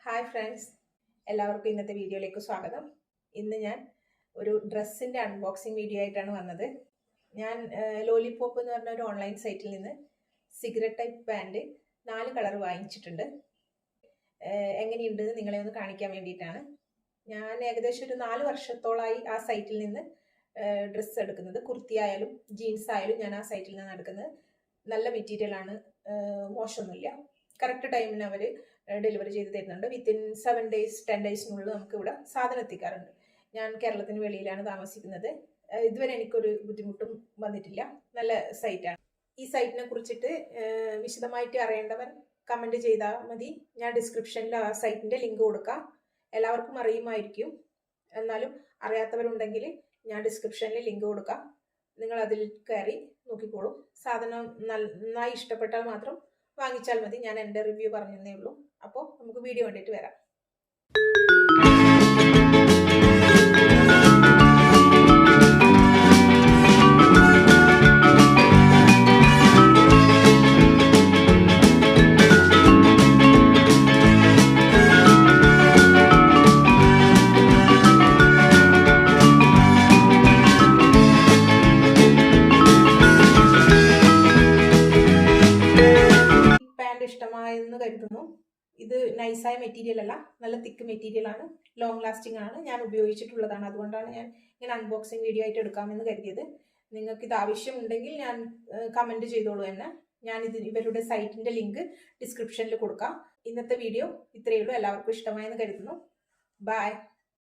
Hi friends, എല്ലാവർക്കും ഇന്നത്തെ വീഡിയോയിലേക്ക് സ്വാഗതം. ഇന്ന് ഞാൻ ഒരു ഡ്രസ്സിൻ്റെ അൺബോക്സിങ് വീഡിയോ ആയിട്ടാണ് വന്നത്. ഞാൻ ലോലിപോപ്പ് എന്ന് പറഞ്ഞ ഒരു ഓൺലൈൻ സൈറ്റിൽ നിന്ന് സിഗരറ്റ് ടൈപ്പ് പാൻറ് 4 കളർ വാങ്ങിച്ചിട്ടുണ്ട്. എങ്ങനെയുണ്ടെന്ന് നിങ്ങളെ ഒന്ന് കാണിക്കാൻ വേണ്ടിയിട്ടാണ്. ഞാൻ ഏകദേശം ഒരു 4 വർഷത്തോളമായി ആ സൈറ്റിൽ നിന്ന് ഡ്രസ്സ് എടുക്കുന്നത്. കുർത്തി ആയാലും ജീൻസ് ആയാലും ഞാൻ ആ സൈറ്റിൽ നിന്നാണ് എടുക്കുന്നത്. നല്ല മെറ്റീരിയലാണ്, മോശമൊന്നുമില്ല. കറക്റ്റ് ടൈമിന് അവർ ഡെലിവറി ചെയ്ത് തരുന്നുണ്ട്. വിത്തിൻ 7 days 10 daysനുള്ളിൽ നമുക്ക് ഇവിടെ സാധനം എത്തിക്കാറുണ്ട്. ഞാൻ കേരളത്തിന് വെളിയിലാണ് താമസിക്കുന്നത്. ഇതുവരെ എനിക്കൊരു ബുദ്ധിമുട്ടും വന്നിട്ടില്ല. നല്ല സൈറ്റാണ്. ഈ സൈറ്റിനെ കുറിച്ചിട്ട് വിശദമായിട്ട് അറിയേണ്ടവർ കമൻറ്റ് ചെയ്താൽ മതി. ഞാൻ ഡിസ്ക്രിപ്ഷനിൽ ആ സൈറ്റിൻ്റെ ലിങ്ക് കൊടുക്കാം. എല്ലാവർക്കും അറിയുമായിരിക്കും, എന്നാലും അറിയാത്തവരുണ്ടെങ്കിൽ ഞാൻ ഡിസ്ക്രിപ്ഷനിൽ ലിങ്ക് കൊടുക്കാം. നിങ്ങൾ അതിൽ കയറി നോക്കിക്കോളും. സാധനം നന്നായി ഇഷ്ടപ്പെട്ടാൽ മാത്രം വാങ്ങിച്ചാൽ മതി. ഞാൻ എൻ്റെ റിവ്യൂ പറഞ്ഞതേ ഉള്ളൂ. അപ്പോൾ നമുക്ക് വീഡിയോ കണ്ടിട്ട് വരാം. ഇഷ്ടമായെന്ന് കരുതുന്നു. ഇത് നൈസായ മെറ്റീരിയൽ അല്ല, നല്ല തിക്ക് മെറ്റീരിയൽ ആണ്, ലോങ് ലാസ്റ്റിംഗ് ആണ്. ഞാൻ ഉപയോഗിച്ചിട്ടുള്ളതാണ്. അതുകൊണ്ടാണ് ഞാൻ ഇങ്ങനെ അൺബോക്സിങ് വീഡിയോ ആയിട്ട് എടുക്കാമെന്ന് കരുതിയത്. നിങ്ങൾക്ക് ഇത് ആവശ്യമുണ്ടെങ്കിൽ ഞാൻ കമൻറ്റ് ചെയ്തോളൂ എന്നെ. ഞാൻ ഇവരുടെ സൈറ്റിൻ്റെ ലിങ്ക് ഡിസ്ക്രിപ്ഷനിൽ കൊടുക്കാം. ഇന്നത്തെ വീഡിയോ ഇത്രയേ ഉള്ളൂ. എല്ലാവർക്കും ഇഷ്ടമായെന്ന് കരുതുന്നു. ബൈ.